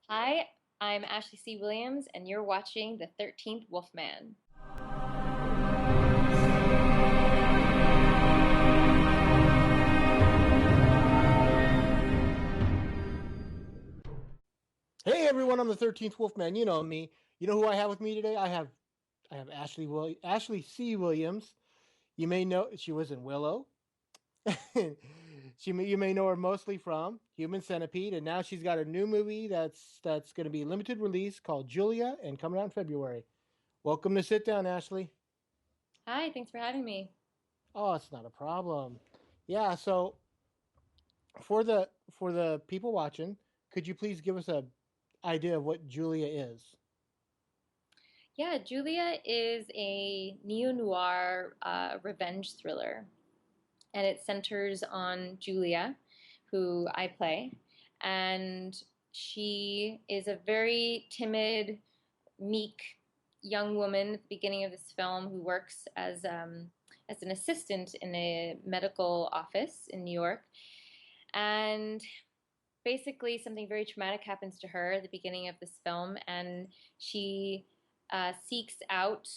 Hi, I'm Ashley C. Williams, and you're watching The 13th Wolfman. Hey everyone, I'm the 13th Wolfman. You know me. You know who I have with me today? I have Ashley C. Williams. You may know she was in Willow. You may know her mostly from Human Centipede, and now she's got a new movie that's going to be limited release called Julia and coming out in February. Welcome to Sit Down, Ashley. Hi, thanks for having me. Oh, it's not a problem. Yeah, so for the people watching, could you please give us a idea of what Julia is? Yeah, Julia is a neo-noir revenge thriller, and it centers on Julia, who I play, and she is a very timid, meek young woman at the beginning of this film who works as an assistant in a medical office in New York. And basically, something very traumatic happens to her at the beginning of this film, and she seeks out,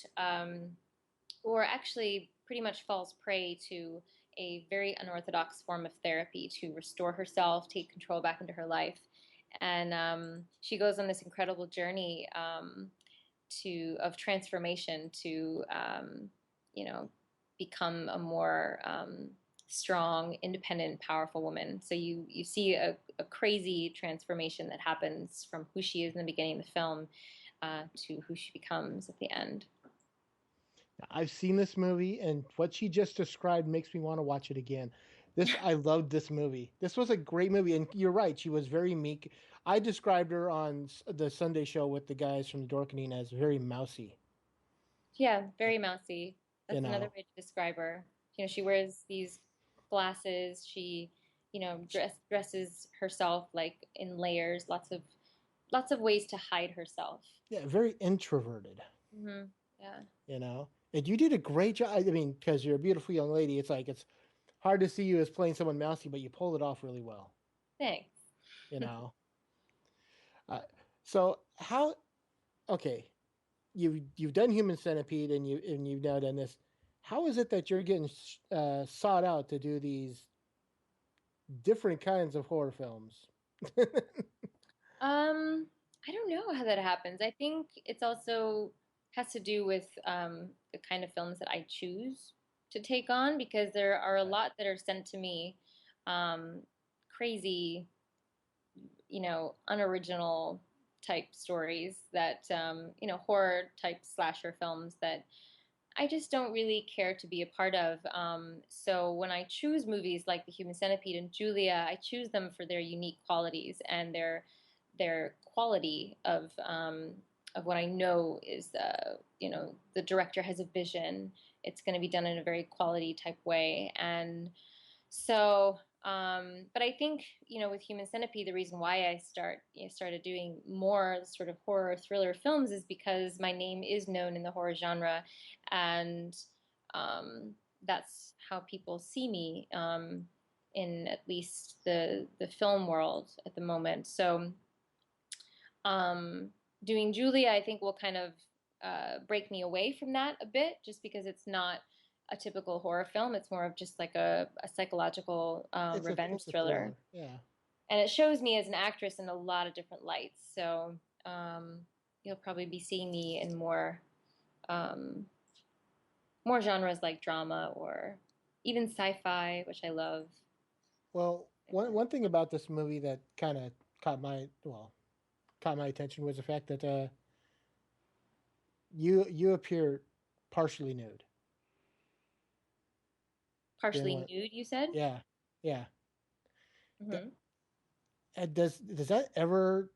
or actually pretty much falls prey to a very unorthodox form of therapy to restore herself, take control back into her life. And she goes on this incredible journey to of transformation to you know become a more strong, independent, powerful woman. So you see a crazy transformation that happens from who she is in the beginning of the film to who she becomes at the end. I've seen this movie, and what she just described makes me want to watch it again. I loved this movie. This was a great movie, and you're right. She was very meek. I described her on the Sunday show with the guys from Dorkening as very mousy. Yeah, very mousy. You That's another know, way to describe her. She wears these glasses. She, dresses herself like in layers, lots of ways to hide herself. yeah, very introverted. Yeah. And you did a great job. I mean, because you're a beautiful young lady, it's hard to see you as playing someone mousy, but you pulled it off really well. Thanks. You know, uh, so how? Okay, you've done Human Centipede and you've now done this. How is it that you're getting sought out to do these different kinds of horror films? I don't know how that happens. I think it's also has to do with the kind of films that I choose to take on because there are a Right. lot that are sent to me, crazy, unoriginal type stories that, horror type slasher films that I just don't really care to be a part of. So when I choose movies like The Human Centipede and Julia, I choose them for their unique qualities and their quality of what I know is the director has a vision. It's going to be done in a very quality type way, and so, but I think, with Human Centipede, the reason why started doing more sort of horror thriller films is because my name is known in the horror genre, and that's how people see me in at least the film world at the moment. So, um, doing Julia, I think will kind of break me away from that a bit, just because it's not a typical horror film. It's more of just like a psychological revenge It's a thriller, thriller. Yeah. and it shows me as an actress in a lot of different lights. So you'll probably be seeing me in um, more genres like drama or even sci-fi, which I love. Well, one thing about this movie that kind of caught my attention was the fact that you appear partially nude during Partially one. nude, you said? Yeah, yeah. That, Hmm. does that ever?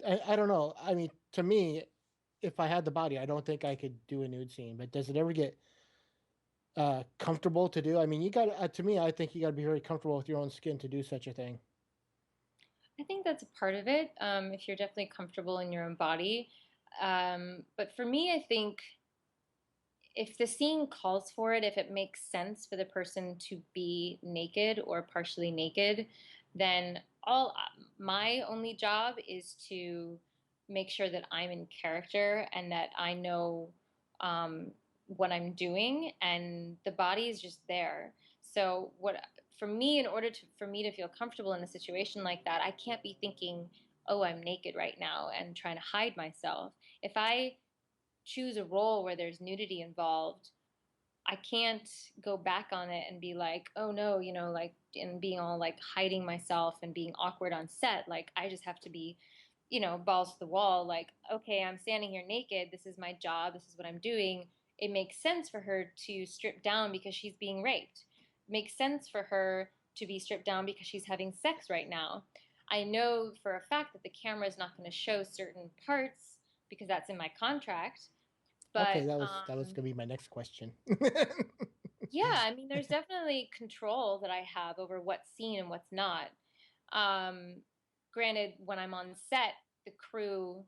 I don't know. I mean, to me, if I had the body, I don't think I could do a nude scene. But does it ever get comfortable to do? I mean, you got to me, I think you got to be very comfortable with your own skin to do such a thing. I think that's a part of it. If you're definitely comfortable in your own body. But for me, I think if the scene calls for it, if it makes sense for the person to be naked or partially naked, then all my only job is to make sure that I'm in character and that I know um, what I'm doing, and the body is just there. So what for me, in order for me to feel comfortable in a situation like that, I can't be thinking, "Oh, I'm naked right now," and trying to hide myself. If I choose a role where there's nudity involved, I can't go back on it and be like, oh no, like, and being all like hiding myself and being awkward on set. Like, I just have to be, balls to the wall. Like, okay, I'm standing here naked. This is my job. This is what I'm doing. It makes sense for her to strip down because she's being raped. It makes sense for her to be stripped down because she's having sex right now. I know for a fact that the camera is not going to show certain parts because that's in my contract. Okay, But that was gonna be my next question. yeah, I mean, there's definitely control that I have over what's seen and what's not. Um, Granted, when I'm on set, the crew,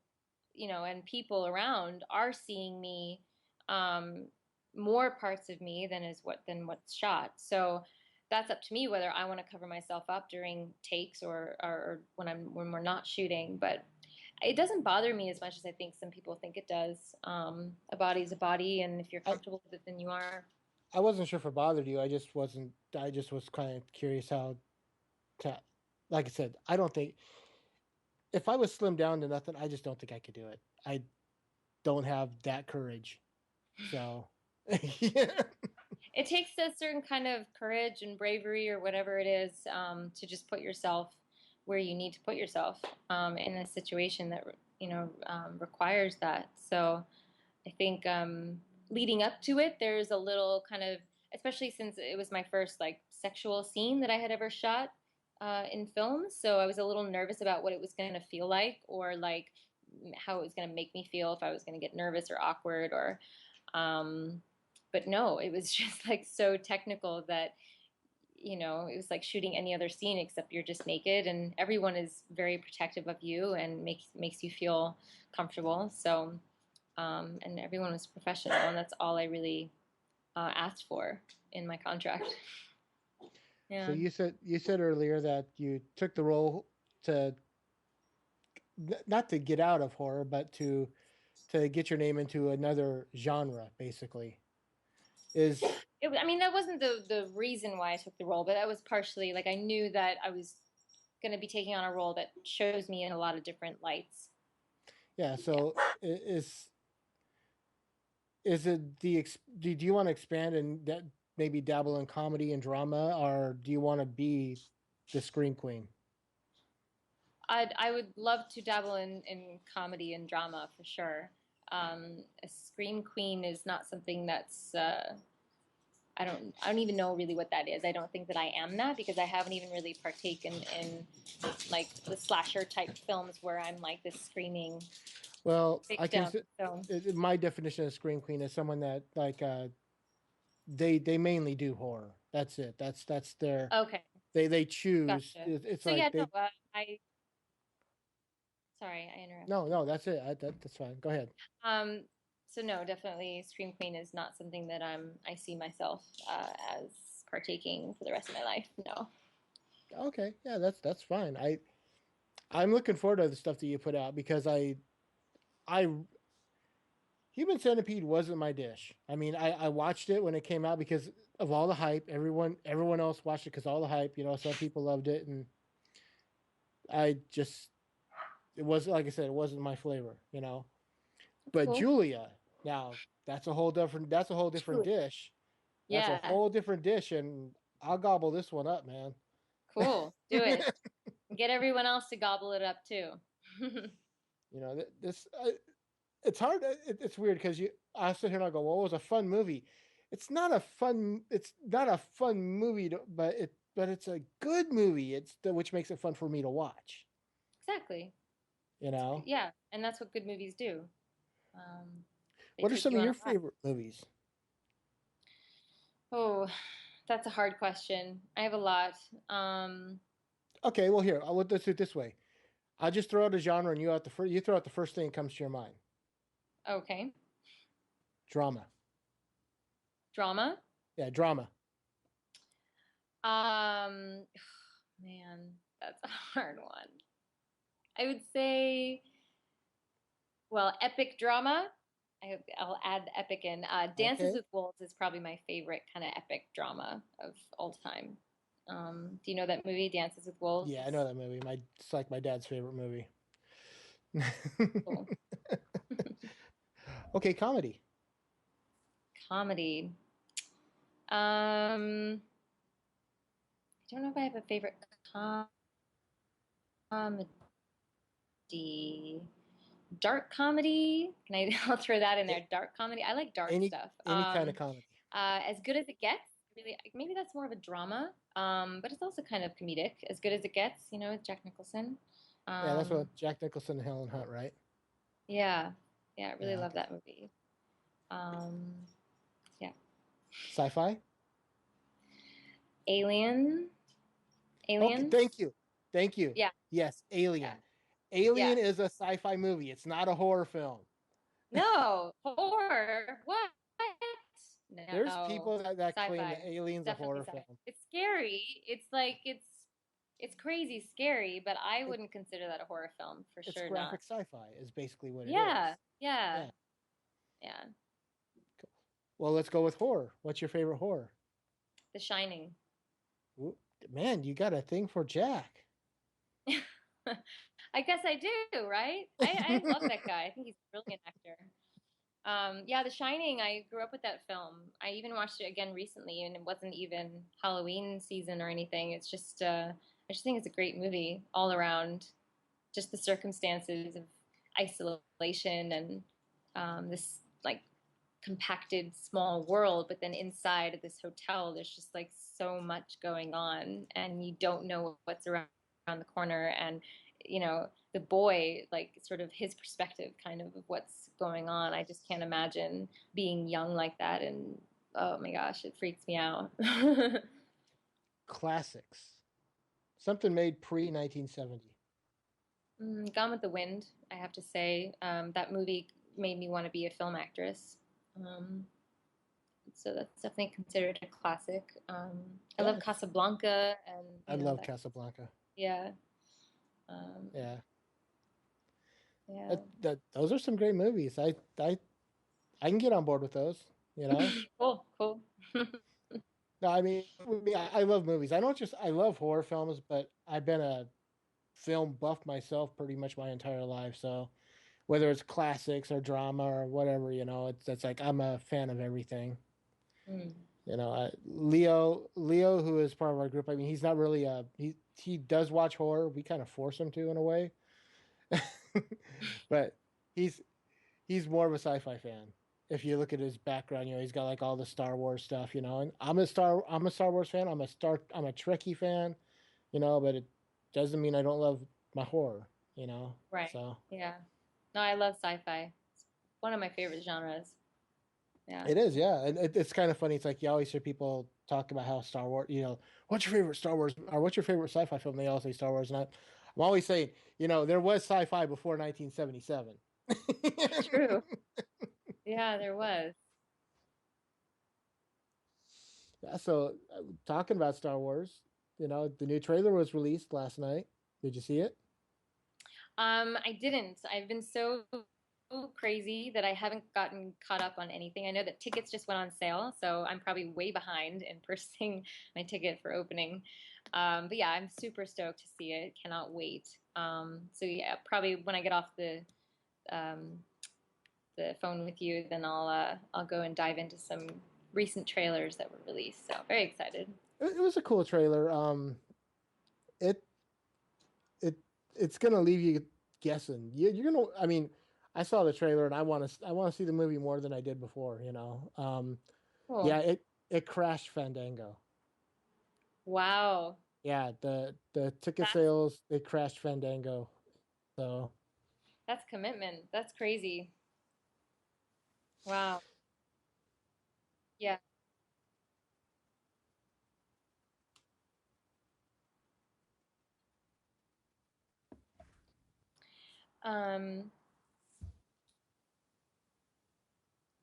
and people around are seeing me, um, more parts of me than what's shot. So that's up to me whether I want to cover myself up during takes or when we're not shooting. But it doesn't bother me as much as I think some people think it does. A body's a body, and if you're I comfortable with it, then you are. I wasn't sure if it bothered you. I just wasn't. I just was kind of curious how to. Like I said, I don't think if I was slimmed down to nothing, I just don't think I could do it. I don't have that courage. So, yeah. It takes a certain kind of courage and bravery or whatever it is, to just put yourself where you need to put yourself, in a situation that requires that. So I think, leading up to it, there's a little kind of, especially since it was my first like sexual scene that I had ever shot, in film. So I was a little nervous about what it was going to feel like, or like how it was going to make me feel, if I was going to get nervous or awkward or. Um, but no, it was just like so technical that it was like shooting any other scene except you're just naked, and everyone is very protective of you and makes you feel comfortable. So, and everyone was professional, and that's all I really asked for in my contract. So Yeah. you said earlier that you took the role to not to get out of horror, but to get your name into another genre, basically. Is I mean, that wasn't the reason why I took the role, but that was partially like I knew that I was going to be taking on a role that shows me in a lot of different lights. yeah. Yeah. So is it do you want to expand and that maybe dabble in comedy and drama, or do you want to be the screen queen? I would love to dabble in comedy and drama for sure. A scream queen is not something that's, I don't even know really what that is. I don't think that I am that because I haven't even really partaken in like the slasher type films where I'm like this screaming Well, I can victim. say So my definition of screen queen is someone that like they mainly do horror. That's it. That's their okay, they choose. gotcha. It's So yeah, like no, they I sorry I no interrupted. no that's it. That's fine. Go ahead. Um, so no, definitely scream queen is not something that I see myself, as partaking for the rest of my life. No. Okay, yeah, that's fine. I'm looking forward to the stuff that you put out because I Human Centipede wasn't my dish. I mean, I watched it when it came out because of all the hype. Everyone else watched it because all the hype. Some people loved it, and I just it wasn't like I said, it wasn't my flavor. That's But cool. Julia, now that's a whole different Truly. dish. That's a Yeah. whole different dish, and I'll gobble this one up, man. Cool. Do it. Get everyone else to gobble it up too. This it's hard. It's weird because I sit here and I go, "Well, it was a fun movie." It's not a fun. It's not a fun movie, but it's a good movie. Which makes it fun for me to watch. Exactly. You know, Yeah, and that's what good movies do. Um, they what are take some you of on a your ride. favorite movies? Oh, that's a hard question. I have a lot. Um, Okay, well here, let's do it this way. I'll just throw out a genre, and you throw out the first thing that comes to your mind. okay. Drama. Drama. Yeah, drama. Um, man. That's a hard one. I would say, well, epic drama. I'll add the epic in. Dances Okay. with Wolves is probably my favorite kind of epic drama of all time. Do you know that movie, Dances with Yeah, I know Wolves? that movie. It's like my dad's favorite movie. Cool. Okay, comedy. Comedy. I don't know if I have a favorite comedy. Dark comedy. Can I? I'll throw that in A- there. Dark comedy. I like dark Any stuff. any kind of comedy. As Good as It Gets. Really, maybe that's more of a drama. But it's also kind of comedic. As Good as It Gets. You know, with Jack Nicholson. Yeah, that's Um, what Jack Nicholson and Helen Hunt, right? yeah, yeah. I really Yeah. love that movie. Um, yeah. Sci-fi. Alien. Okay, Aliens. thank you. Thank you. Yeah, Yes, yeah, Alien. yeah. Alien is a sci-fi movie. It's not a horror film. No horror. What? There's No, people that claim that sci-fi. It's Alien's a definitely horror sci-fi. film. It's scary. It's crazy scary, but I It, wouldn't consider that a horror film for it's sure not. graphic sci-fi is basically what it Yeah, is. yeah, Yeah. yeah. Well, let's go with horror. What's your favorite horror? The Shining. Ooh, man, you got a thing for Jack. I guess I do, right? I love that guy. I think he's a brilliant actor. Yeah, The Shining, I grew up with that film. I even watched it again recently, and it wasn't even Halloween season or anything. I just think it's a great movie all around. Just the circumstances of isolation and this like compacted small world, but then inside of this hotel, there's just like so much going on, and you don't know what's around the corner. And the boy, like sort of his perspective, kind of what's going on. I just can't imagine being young like that, and oh my gosh, it freaks me out. Classics. Something made pre 1970. Gone with the Wind, I have to say. That movie made me want to be a film actress. Um, so that's definitely considered a classic. I love Yes. Casablanca, and I you know love that. Casablanca. Yeah, um, Yeah. yeah. Those are some great movies. I can get on board with those, you know? Cool, cool. No, I mean, with me, I love movies. I don't just I love horror films, but I've been a film buff myself pretty much my entire life. So whether it's classics or drama or whatever, it's like I'm a fan of everything. Mm. Leo, who is part of our group. I mean, he's not really he does watch horror. We kind of force him to in a way, but he's he's more of a sci-fi fan. If you look at his background, he's got like all the Star Wars stuff, and I'm a Star Wars fan. I'm a Trekkie fan, but it doesn't mean I don't love my horror. Right. So Yeah. No, I love sci-fi. It's one of my favorite genres. Yeah. it is, yeah. And it's kind of funny. It's like you always hear people talk about how Star Wars, what's your favorite Star Wars or what's your favorite sci-fi film? They all say Star Wars, and I'm always saying, there was sci-fi before 1977. True. Yeah, there was. Yeah, so talking about Star Wars, the new trailer was released last night. Did you see it? I didn't. I've been so crazy that I haven't gotten caught up on anything. I know that tickets just went on sale, so I'm probably way behind in purchasing my ticket for opening. But yeah, I'm super stoked to see it. Cannot wait. So yeah, probably when I get off um, the phone with you, then I'll go and dive into some recent trailers that were released. So very excited. It was a cool trailer. It it it's gonna leave you guessing. You're gonna. I mean, I saw the trailer and I want to see the movie more than I did before. Yeah, Cool. it crashed Fandango. Wow. Yeah, the ticket That's sales they crashed Fandango. So that's commitment. That's crazy. Wow. Yeah. Um,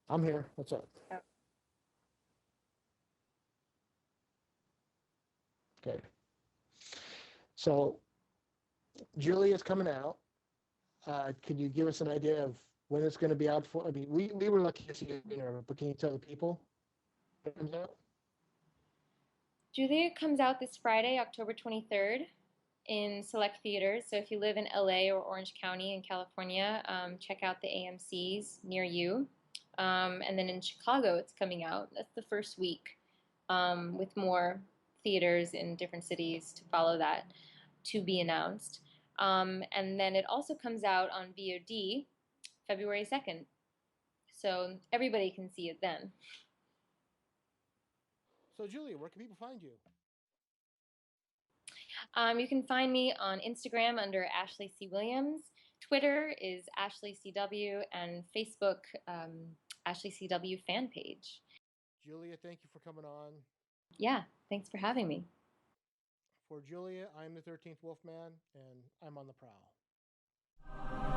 I'm here. What's up? oh, Okay. So Julia's coming out. Could you give us an idea of when it's going to be out for? I mean, we were lucky to see it in our, but can you tell the people when it comes out? Julia comes out this Friday, October 23rd, in select theaters. So if you live in LA or Orange County in California, check out the AMC's near you. And then in Chicago, it's coming out. That's the first week, with more theaters in different cities to follow that to be announced. And then it also comes out on VOD February 2nd. So everybody can see it then. So, Julia, where can people find you? You can find me on Instagram under Ashley C. Williams. Twitter is Ashley CW, and Facebook, Ashley CW fan page. Julia, thank you for coming on. Yeah, thanks for having me. For Julia, I'm the 13th Wolfman, and I'm on the prowl.